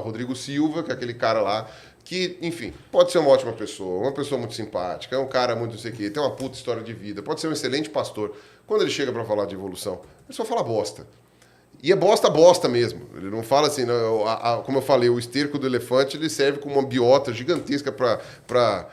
Rodrigo Silva, que é aquele cara lá, que, enfim, pode ser uma ótima pessoa, uma pessoa muito simpática, é um cara muito não sei o quê, tem uma puta história de vida, pode ser um excelente pastor. Quando ele chega para falar de evolução, ele só fala bosta. E é bosta mesmo. Ele não fala assim, não, como eu falei, o esterco do elefante ele serve como uma biota gigantesca para,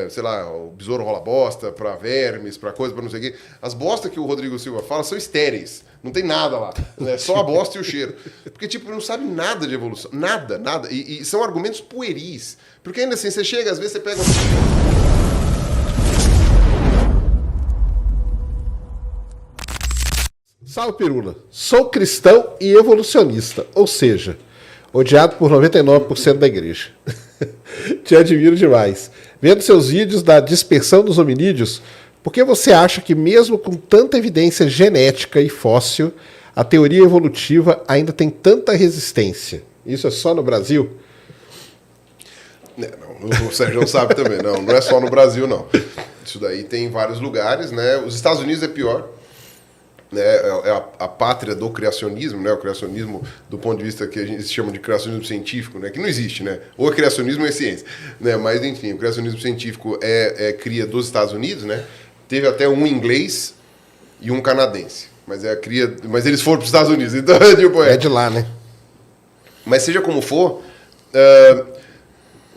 sei lá, o besouro rola bosta, para vermes, para coisa, para não sei o quê. As bostas que o Rodrigo Silva fala são estéreis. Não tem nada lá. É só a bosta e o cheiro. Porque, tipo, não sabe nada de evolução. Nada. E são argumentos pueris. Porque ainda assim, você chega, às vezes você pega Salve, Pirula. Sou cristão e evolucionista, ou seja, odiado por 99% da igreja. Te admiro demais. Vendo seus vídeos da dispersão dos hominídeos, por que você acha que mesmo com tanta evidência genética e fóssil, a teoria evolutiva ainda tem tanta resistência? Isso é só no Brasil? Não, o Sérgio não sabe também. Não é só no Brasil, não. Isso daí tem em vários lugares, né? Os Estados Unidos é pior. É a pátria do criacionismo, né? O criacionismo do ponto de vista que a gente chama de criacionismo científico, né? Que não existe, né? Ou é criacionismo ou é ciência, né? Mas enfim, o criacionismo científico é cria dos Estados Unidos, né? Teve até um inglês e um canadense, mas mas eles foram para os Estados Unidos, então tipo, é de lá, né? Mas seja como for,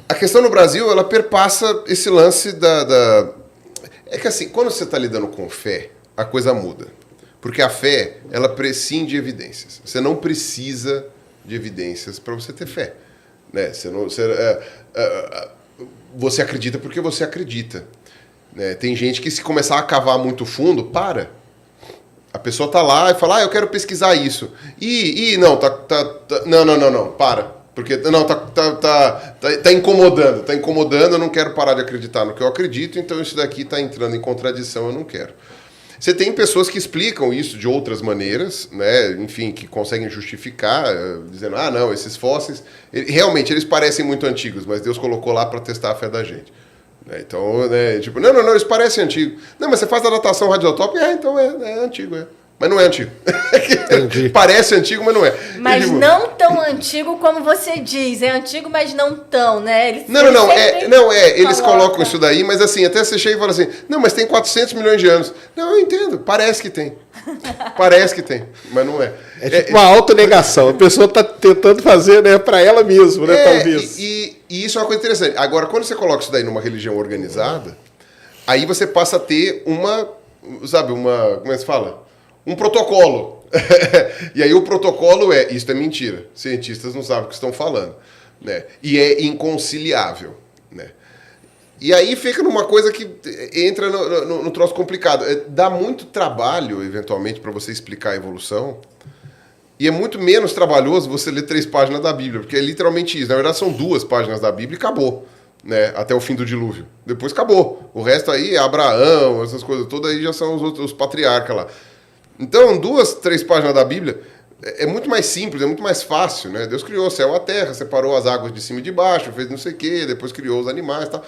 a questão no Brasil ela perpassa esse lance é que assim, quando você está lidando com fé, a coisa muda. Porque a fé, ela prescinde de evidências. Você não precisa de evidências para você ter fé. Né? Você acredita porque você acredita. Né? Tem gente que se começar a cavar muito fundo, para. A pessoa está lá e fala, eu quero pesquisar isso. Não, não, para. Porque não, tá incomodando, eu não quero parar de acreditar no que eu acredito, então isso daqui está entrando em contradição, eu não quero. Você tem pessoas que explicam isso de outras maneiras, né? Enfim, que conseguem justificar, dizendo, não, esses fósseis, realmente, eles parecem muito antigos, mas Deus colocou lá para testar a fé da gente. Né? Então, né, tipo, não, eles parecem antigos. Não, mas você faz a datação radiotópica, então é antigo, Mas não é antigo. Entendi. Parece antigo, mas não é. Mas não tão antigo como você diz. É antigo, mas não tão, né? Eles colocam isso daí, mas assim, até você chega e fala assim, não, mas tem 400 milhões de anos. Não, eu entendo, parece que tem. Parece que tem, mas não é. É tipo uma autonegação. A pessoa está tentando fazer, né, para ela mesma, né, talvez. E isso é uma coisa interessante. Agora, quando você coloca isso daí numa religião organizada, aí você passa a ter como é que se fala? Um protocolo. E aí o protocolo isso é mentira. Cientistas não sabem o que estão falando. Né? E é inconciliável. Né? E aí fica numa coisa que entra no troço complicado. Dá muito trabalho, eventualmente, para você explicar a evolução. E é muito menos trabalhoso você ler 3 páginas da Bíblia, porque é literalmente isso. Na verdade, são 2 páginas da Bíblia e acabou. Né, até o fim do dilúvio. Depois acabou. O resto aí é Abraão, essas coisas todas aí já são os patriarcas lá. Então, 2, 3 páginas da Bíblia é muito mais simples, é muito mais fácil, né? Deus criou o céu e a terra, separou as águas de cima e de baixo, fez não sei o quê, depois criou os animais e tal.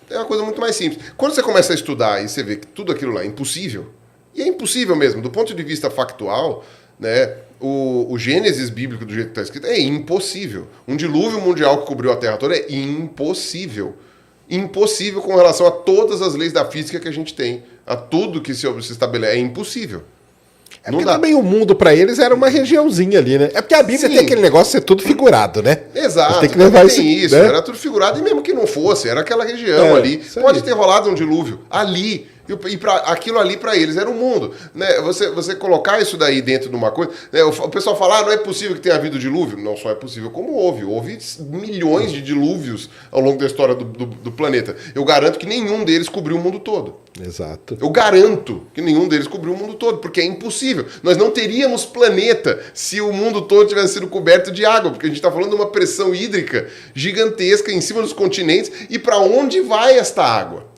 É uma coisa muito mais simples. Quando você começa a estudar e você vê que tudo aquilo lá é impossível, e é impossível mesmo, do ponto de vista factual, né? O Gênesis bíblico do jeito que está escrito é impossível. Um dilúvio mundial que cobriu a Terra toda é impossível. Impossível com relação a todas as leis da física que a gente tem, a tudo que se estabelece. É impossível. É porque também o mundo para eles era uma regiãozinha ali, né? É porque a Bíblia tem aquele negócio de ser tudo figurado, né? Exato. Tem que levar isso, né? Era tudo figurado, e mesmo que não fosse, era aquela região ali. Pode ter rolado um dilúvio ali. E aquilo ali para eles era o mundo. Né? Você colocar isso daí dentro de uma coisa... Né? O pessoal fala, não é possível que tenha havido dilúvio. Não só é possível, como houve. Houve milhões de dilúvios ao longo da história do planeta. Eu garanto que nenhum deles cobriu o mundo todo. Exato. Eu garanto que nenhum deles cobriu o mundo todo, porque é impossível. Nós não teríamos planeta se o mundo todo tivesse sido coberto de água, porque a gente está falando de uma pressão hídrica gigantesca em cima dos continentes. E para onde vai esta água?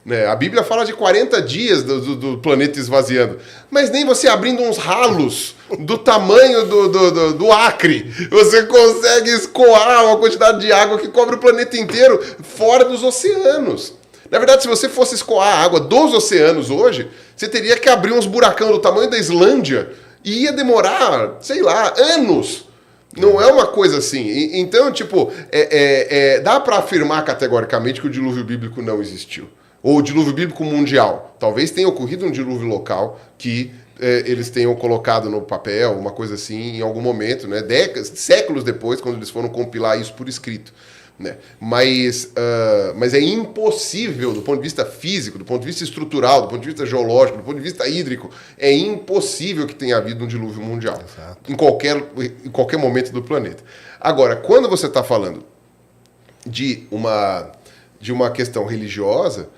Né? A Bíblia fala de 40 dias do planeta esvaziando. Mas nem você abrindo uns ralos do tamanho do Acre, você consegue escoar uma quantidade de água que cobre o planeta inteiro fora dos oceanos. Na verdade, se você fosse escoar a água dos oceanos hoje, você teria que abrir uns buracão do tamanho da Islândia e ia demorar, sei lá, anos. Não é uma coisa assim. Então, tipo, dá para afirmar categoricamente que o dilúvio bíblico não existiu. Ou o dilúvio bíblico mundial. Talvez tenha ocorrido um dilúvio local que eles tenham colocado no papel, uma coisa assim, em algum momento, né? Séculos depois, quando eles foram compilar isso por escrito. Né? Mas é impossível, do ponto de vista físico, do ponto de vista estrutural, do ponto de vista geológico, do ponto de vista hídrico, é impossível que tenha havido um dilúvio mundial. Exato. Em qualquer momento do planeta. Agora, quando você está falando de uma questão religiosa,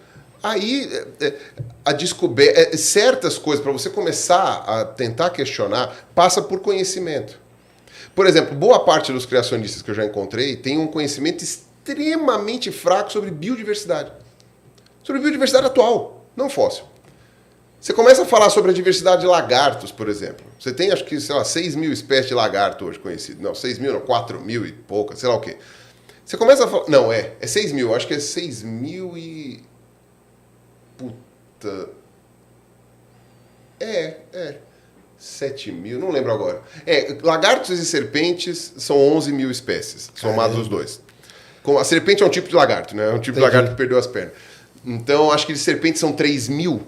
aí a descoberta, certas coisas, para você começar a tentar questionar, passa por conhecimento. Por exemplo, boa parte dos criacionistas que eu já encontrei tem um conhecimento extremamente fraco sobre biodiversidade. Sobre biodiversidade atual, não fóssil. Você começa a falar sobre a diversidade de lagartos, por exemplo. Você tem, acho que, sei lá, 6 mil espécies de lagarto hoje conhecidas. Não, 6 mil, não, 4 mil e poucas, sei lá o quê. Você começa a falar... Não, é 6 mil, acho que é 6 mil e... Puta... 7 mil, não lembro agora. Lagartos e serpentes são 11 mil espécies, somados os dois. A serpente é um tipo de lagarto, né? É um tipo de lagarto que perdeu as pernas. Então, acho que de serpentes são 3 mil.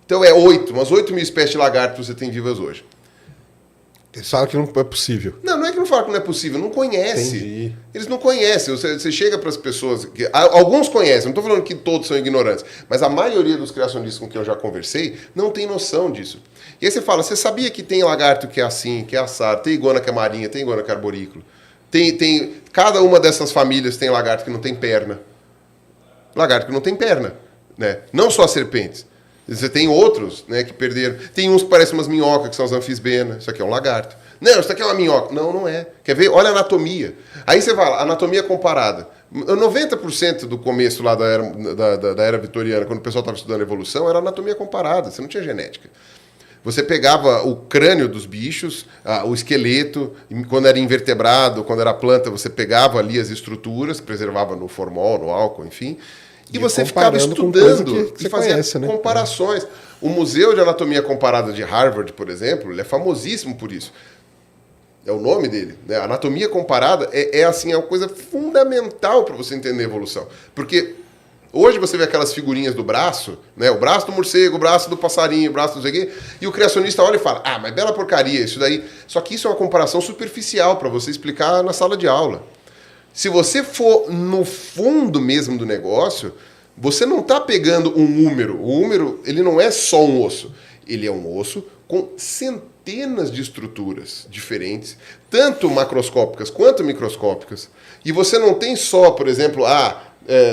Então, umas 8 mil espécies de lagartos você tem vivas hoje. Eles falam que não é possível. Não é que não falam que não é possível, não conhece. Entendi. Eles não conhecem. Você chega para as pessoas... Alguns conhecem, não estou falando que todos são ignorantes, mas a maioria dos criacionistas com quem eu já conversei não tem noção disso. E aí você fala, você sabia que tem lagarto que é assim, que é assado, tem iguana que é marinha, tem iguana que é arborícola. Cada uma dessas famílias tem lagarto que não tem perna. Lagarto que não tem perna. Né? Não só as serpentes. Você tem outros, né, que perderam. Tem uns que parecem umas minhocas, que são as anfisbenas. Isso aqui é um lagarto. Não, isso aqui é uma minhoca. Não é. Quer ver? Olha a anatomia. Aí você vai lá, anatomia comparada. 90% do começo lá da era vitoriana, quando o pessoal estava estudando evolução, era anatomia comparada. Você não tinha genética. Você pegava o crânio dos bichos, o esqueleto, quando era invertebrado, quando era planta, você pegava ali as estruturas, preservava no formol, no álcool, enfim... E você ficava estudando e fazia comparações. Né? O Museu de Anatomia Comparada de Harvard, por exemplo, ele é famosíssimo por isso. É o nome dele. Né? Anatomia comparada é uma coisa fundamental para você entender a evolução. Porque hoje você vê aquelas figurinhas do braço, né? O braço do morcego, o braço do passarinho, o braço do sei quê, e o criacionista olha e fala, mas bela porcaria isso daí. Só que isso é uma comparação superficial para você explicar na sala de aula. Se você for no fundo mesmo do negócio, você não está pegando um húmero. O húmero, ele não é só um osso. Ele é um osso com centenas de estruturas diferentes, tanto macroscópicas quanto microscópicas. E você não tem só, por exemplo,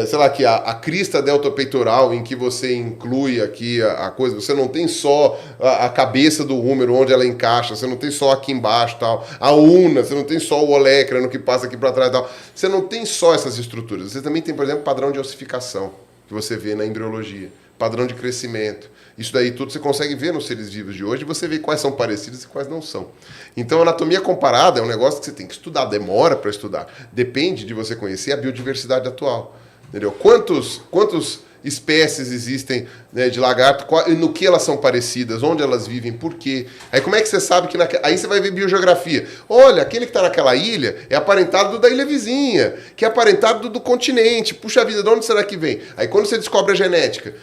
sei lá, aqui, a crista deltopeitoral, em que você inclui aqui a coisa, você não tem só a cabeça do húmero, onde ela encaixa, você não tem só aqui embaixo, tal, a una, você não tem só o olécrano que passa aqui para trás, tal. Você não tem só essas estruturas, você também tem, por exemplo, padrão de ossificação, que você vê na embriologia, padrão de crescimento. Isso daí tudo você consegue ver nos seres vivos de hoje e você vê quais são parecidos e quais não são. Então, a anatomia comparada é um negócio que você tem que estudar, demora para estudar. Depende de você conhecer a biodiversidade atual. Entendeu? Quantas espécies existem, né, de lagarto, no que elas são parecidas, onde elas vivem, por quê. Aí como é que você sabe que... Aí você vai ver biogeografia. Olha, aquele que está naquela ilha é aparentado da ilha vizinha, que é aparentado do continente. Puxa vida, de onde será que vem? Aí quando você descobre a genética...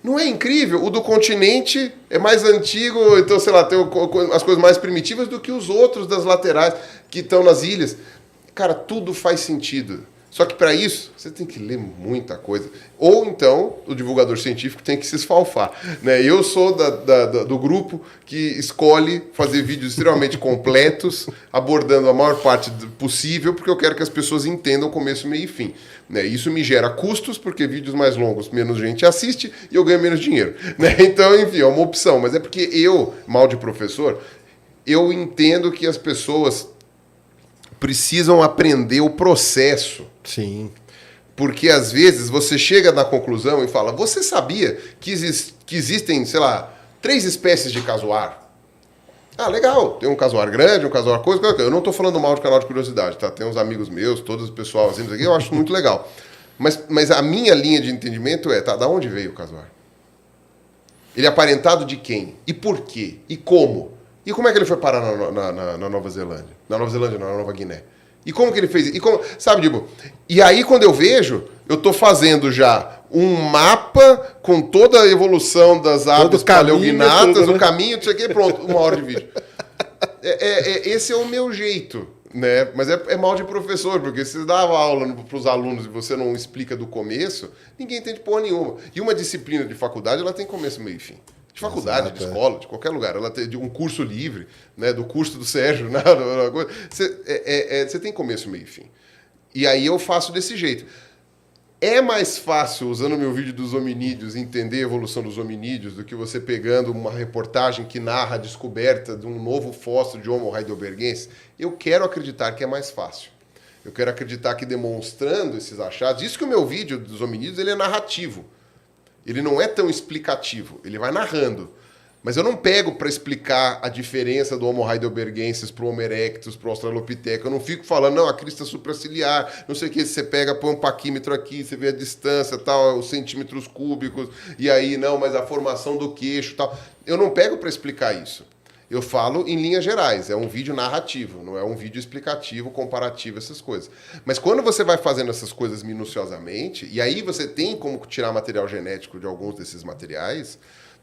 Não é incrível? O do continente é mais antigo, então, sei lá, tem as coisas mais primitivas do que os outros das laterais que estão nas ilhas. Cara, tudo faz sentido. Só que para isso, você tem que ler muita coisa. Ou então, o divulgador científico tem que se esfalfar. Né? Eu sou do grupo que escolhe fazer vídeos extremamente completos, abordando a maior parte possível, porque eu quero que as pessoas entendam começo, meio e fim. Né? Isso me gera custos, porque vídeos mais longos, menos gente assiste, e eu ganho menos dinheiro. Né? Então, enfim, é uma opção. Mas é porque eu, mal de professor, eu entendo que as pessoas precisam aprender o processo. Sim. Porque, às vezes, você chega na conclusão e fala, você sabia que existem, sei lá, 3 espécies de casuar? Ah, legal. Tem um casuar grande, um casuar coisa. Eu não estou falando mal de canal de curiosidade, tá? Tem uns amigos meus, todos o pessoal assim, eu acho muito legal. Mas a minha linha de entendimento é, da onde veio o casuar? Ele é aparentado de quem? E por quê? E como? E como é que ele foi parar na Nova Zelândia? Na Nova Zelândia, não, na Nova Guiné. E como que ele fez isso? E como, sabe, tipo, e aí quando eu vejo, eu tô fazendo já um mapa com toda a evolução das aves paleognatas, o caminho, não sei o que, pronto, 1 hora de vídeo. Esse é o meu jeito, né? Mas é mal de professor, porque se você dava aula para os alunos e você não explica do começo, ninguém entende porra nenhuma. E uma disciplina de faculdade, ela tem começo, meio e fim. De faculdade, de escola, de qualquer lugar. Ela tem de um curso livre, né, do curso do Sérgio, você tem começo, meio e fim. E aí eu faço desse jeito. É mais fácil, usando o meu vídeo dos hominídeos, entender a evolução dos hominídeos do que você pegando uma reportagem que narra a descoberta de um novo fóssil de Homo heidelbergensis? Eu quero acreditar que é mais fácil. Eu quero acreditar que demonstrando esses achados... Isso que o meu vídeo dos hominídeos ele é narrativo. Ele não é tão explicativo, ele vai narrando. Mas eu não pego para explicar a diferença do Homo heidelbergensis para o Homo erectus, para o Australopithecus. Eu não fico falando, não, a crista supraciliar, não sei o que, você pega, põe um paquímetro aqui, você vê a distância, tal, os centímetros cúbicos, e aí, não, mas a formação do queixo, tal. Eu não pego para explicar isso. Eu falo em linhas gerais, é um vídeo narrativo, não é um vídeo explicativo, comparativo, essas coisas. Mas quando você vai fazendo essas coisas minuciosamente, e aí você tem como tirar material genético de alguns desses materiais,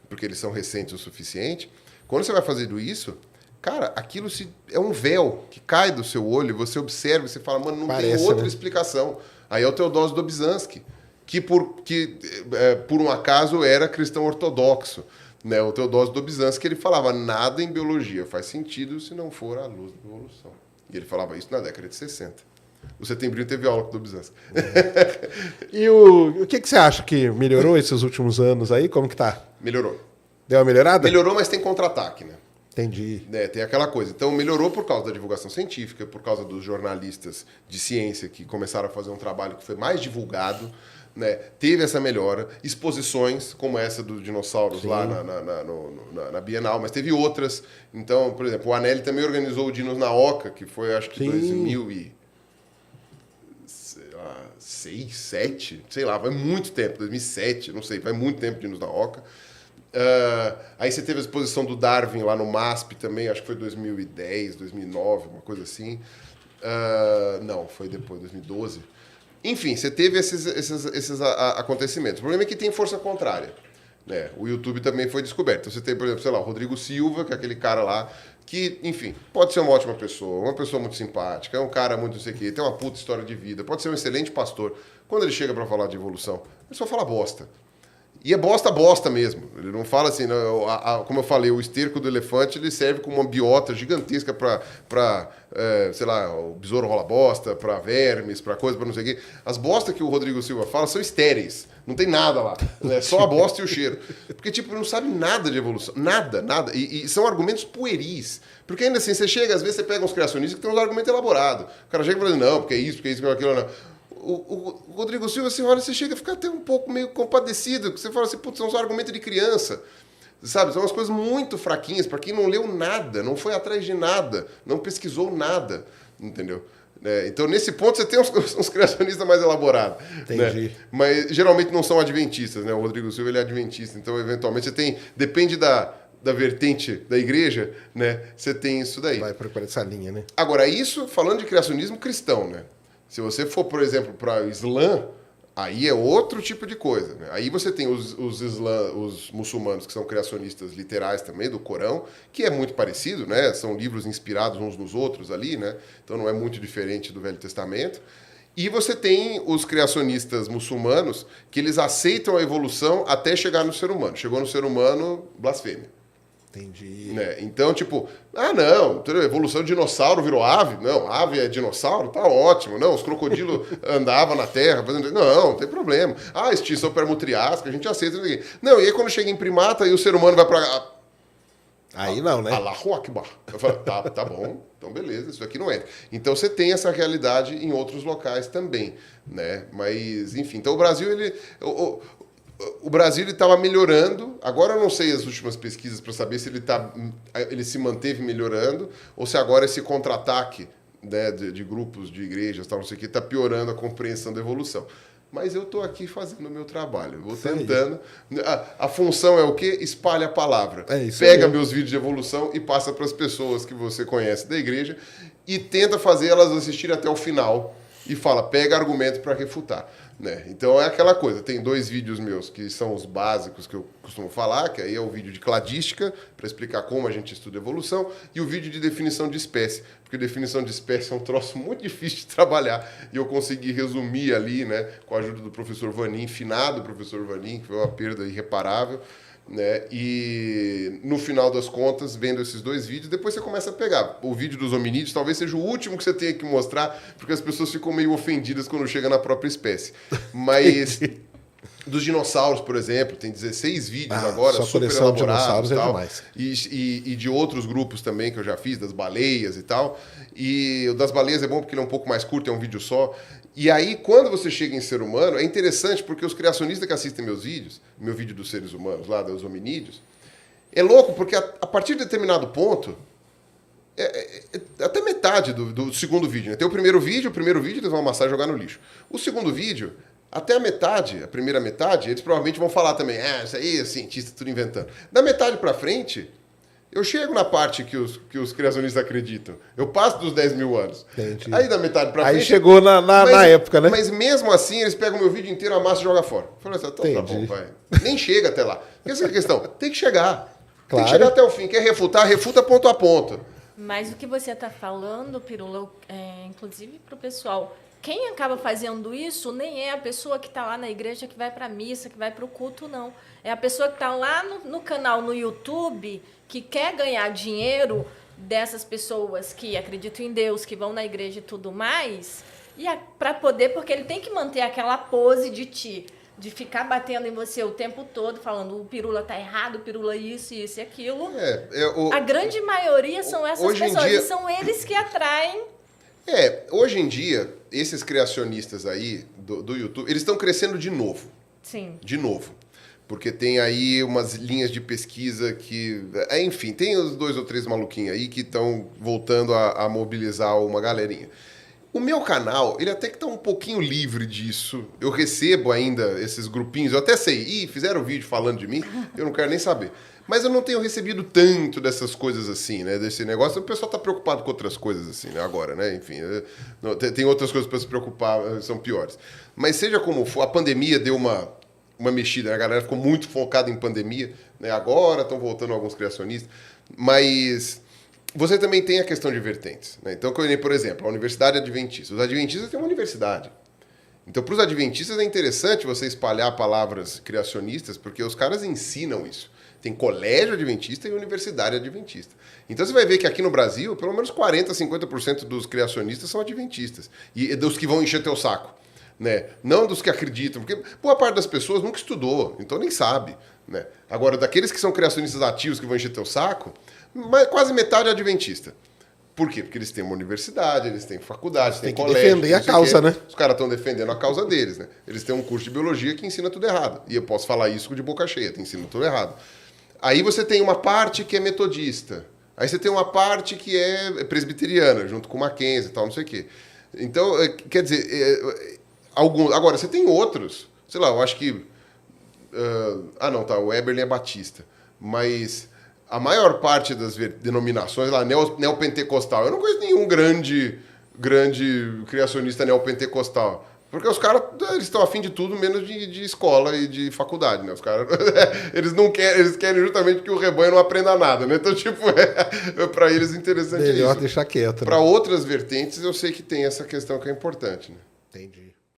porque eles são recentes o suficiente, quando você vai fazendo isso, cara, aquilo é um véu que cai do seu olho, você observa e você fala, mano, não tem outra explicação. Aí é o Teodósio Dobzhansky, que por um acaso era cristão ortodoxo. Né, o Teodósio Dobzhansky, ele falava, nada em biologia faz sentido se não for à luz da evolução. E ele falava isso na década de 60. O Setembrinho teve aula com o Dobzhansky. E o que você acha que melhorou esses últimos anos aí? Como que tá? Melhorou. Deu uma melhorada? Melhorou, mas tem contra-ataque, né? Entendi. Né, tem aquela coisa. Então, melhorou por causa da divulgação científica, por causa dos jornalistas de ciência que começaram a fazer um trabalho que foi mais divulgado, né? Teve essa melhora, exposições como essa dos dinossauros Sim. lá na Bienal, mas teve outras. Então, por exemplo, o Anelli também organizou o Dinos na Oca, que foi acho que 2006, 2007, sei lá, vai muito tempo, 2007, não sei, vai muito tempo Dinos na Oca. Aí você teve a exposição do Darwin lá no MASP também, acho que foi 2010, 2009, uma coisa assim. Não, foi depois, 2012. Enfim, você teve esses acontecimentos. O problema é que tem força contrária. Né? O YouTube também foi descoberto. Então, você tem, por exemplo, sei lá, o Rodrigo Silva, que é aquele cara lá, que, enfim, pode ser uma ótima pessoa, uma pessoa muito simpática, é um cara muito não sei o quê, tem uma puta história de vida, pode ser um excelente pastor. Quando ele chega para falar de evolução, ele só fala bosta. E é bosta mesmo. Ele não fala assim, não, como eu falei, o esterco do elefante ele serve como uma biota gigantesca para, sei lá, o besouro rola bosta, para vermes, para coisa, para não sei o quê. As bostas que o Rodrigo Silva fala são estéreis. Não tem nada lá. Né? Só a bosta e o cheiro. Porque, tipo, não sabe nada de evolução. Nada. E são argumentos pueris. Porque ainda assim, você chega, às vezes você pega uns criacionistas que tem uns argumentos elaborados. O cara chega e fala, não, porque é isso, porque aquilo, não. O Rodrigo Silva, assim, olha, você chega a ficar até um pouco meio compadecido, porque você fala assim, putz, são só argumentos de criança, sabe? São umas coisas muito fraquinhas para quem não leu nada, não foi atrás de nada, não pesquisou nada, entendeu? Então, nesse ponto, você tem uns criacionistas mais elaborados. Entendi. Né? Mas, geralmente, não são adventistas, né? O Rodrigo Silva, ele é adventista, então, eventualmente, você tem, depende da vertente da igreja, né? Você tem isso daí. Vai procurar essa linha, né? Agora, isso falando de criacionismo cristão, né? Se você for, por exemplo, para o Islã, aí é outro tipo de coisa. Né? Aí você tem os muçulmanos, que são criacionistas literais também, do Corão, que é muito parecido, né? São livros inspirados uns nos outros ali, né? Então não é muito diferente do Velho Testamento. E você tem os criacionistas muçulmanos, que eles aceitam a evolução até chegar no ser humano. Chegou no ser humano, blasfêmia. Entendi. Né? Então, tipo, não, evolução de dinossauro virou ave? Não, ave é dinossauro? Tá ótimo. Não, os crocodilos andavam na terra. Não tem problema. Extinção permo-triásica, a gente aceita. Não, e aí quando chega em primata e o ser humano vai pra... Aí não, né? Allahu Akbar. Eu falo, tá bom, então beleza, isso aqui não entra. Então você tem essa realidade em outros locais também, né? Mas, enfim, então o Brasil, o Brasil estava melhorando. Agora eu não sei as últimas pesquisas para saber se ele se manteve melhorando ou se agora esse contra-ataque, né, de grupos de igrejas, tal, não sei o que, está piorando a compreensão da evolução. mas eu estou aqui fazendo o meu trabalho. Vou Isso aí. tentando. A função é o quê? Espalha a palavra. É isso Pega aí. meus vídeos de evolução e passa para as pessoas que você conhece da igreja e tenta fazer elas assistirem até o final e fala, pega argumento para refutar. Né? Então é aquela coisa, tem 2 vídeos meus que são os básicos que eu costumo falar, que aí é o vídeo de cladística, para explicar como a gente estuda evolução, e o vídeo de definição de espécie, porque definição de espécie é um troço muito difícil de trabalhar, e eu consegui resumir ali, né, com a ajuda do professor Vanin, finado professor Vanin, que foi uma perda irreparável, né? E no final das contas, vendo esses 2 vídeos, depois você começa a pegar. O vídeo dos hominídeos talvez seja o último que você tenha que mostrar, porque as pessoas ficam meio ofendidas quando chega na própria espécie. Mas dos dinossauros, por exemplo, tem 16 vídeos agora, sua super coleção de elaborados dinossauros é tal, demais. e de outros grupos também que eu já fiz, das baleias e tal. E o das baleias é bom porque ele é um pouco mais curto, é um vídeo só. E aí, quando você chega em ser humano, é interessante porque os criacionistas que assistem meus vídeos, meu vídeo dos seres humanos, lá dos hominídeos, é louco porque a partir de determinado ponto, até metade do segundo vídeo, né? Tem o primeiro vídeo eles vão amassar e jogar no lixo. O segundo vídeo, até a metade, a primeira metade, eles provavelmente vão falar também, isso aí é cientista tudo inventando. Da metade pra frente, eu chego na parte que os criacionistas acreditam. Eu passo dos 10 mil anos. Entendi. Aí da metade pra frente... Aí chegou na época, né? Mas mesmo assim, eles pegam o meu vídeo inteiro, amassam e jogam fora. Eu falei assim, então tá bom, vai. Nem chega até lá. Essa é a questão. Tem que chegar. Tem Claro. que chegar até o fim. Quer refutar? Refuta ponto a ponto. Mas o que você está falando, Pirula, inclusive para o pessoal, quem acaba fazendo isso nem é a pessoa que está lá na igreja, que vai para a missa, que vai para o culto, não. É a pessoa que está lá no canal, no YouTube, que quer ganhar dinheiro dessas pessoas que acreditam em Deus, que vão na igreja e tudo mais, e para poder, porque ele tem que manter aquela pose de ficar batendo em você o tempo todo, falando o Pirula tá errado, o Pirula isso e aquilo. A grande maioria são essas hoje em pessoas, dia- e são eles que atraem. Hoje em dia, esses criacionistas aí do YouTube, eles estão crescendo de novo. Sim. De novo. Porque tem aí umas linhas de pesquisa que... enfim, tem os 2 ou 3 maluquinhos aí que estão voltando a mobilizar uma galerinha. O meu canal, ele até que está um pouquinho livre disso. Eu recebo ainda esses grupinhos. Eu até sei, fizeram um vídeo falando de mim, eu não quero nem saber. Mas eu não tenho recebido tanto dessas coisas assim, né? Desse negócio. O pessoal está preocupado com outras coisas assim, né? Agora, né? Enfim, tem outras coisas para se preocupar, são piores. Mas seja como for, a pandemia deu uma mexida, né? A galera ficou muito focada em pandemia, né? Agora estão voltando alguns criacionistas. Mas você também tem a questão de vertentes, né? Então, por exemplo, a Universidade Adventista. Os adventistas têm uma universidade. Então, para os adventistas é interessante você espalhar palavras criacionistas, porque os caras ensinam isso. Tem colégio adventista e universidade adventista. Então, você vai ver que aqui no Brasil, pelo menos 40%, 50% dos criacionistas são adventistas. E dos que vão encher teu saco. Né? Não dos que acreditam, porque boa parte das pessoas nunca estudou, então nem sabe. Né? Agora, daqueles que são criacionistas ativos que vão encher teu saco, quase metade é adventista. Por quê? Porque eles têm uma universidade, eles têm faculdade, têm colégio. Defender a causa, né? Os caras estão defendendo a causa deles, né? Eles têm um curso de biologia que ensina tudo errado. E eu posso falar isso de boca cheia, te ensina tudo errado. Aí você tem uma parte que é metodista. Aí você tem uma parte que é presbiteriana, junto com Mackenzie e tal, não sei o quê. Então, quer dizer, agora, você tem outros. Sei lá, eu acho que... o Eberlin é batista. Mas a maior parte das denominações, lá, neopentecostal, eu não conheço nenhum grande criacionista neopentecostal. Porque os caras, eles estão afim de tudo, menos de escola e de faculdade, né? Os caras, eles querem justamente que o rebanho não aprenda nada, né? Então, tipo, para eles interessante Melhor isso. deixar quieto. Para né? outras vertentes, eu sei que tem essa questão que é importante, né? Entendi.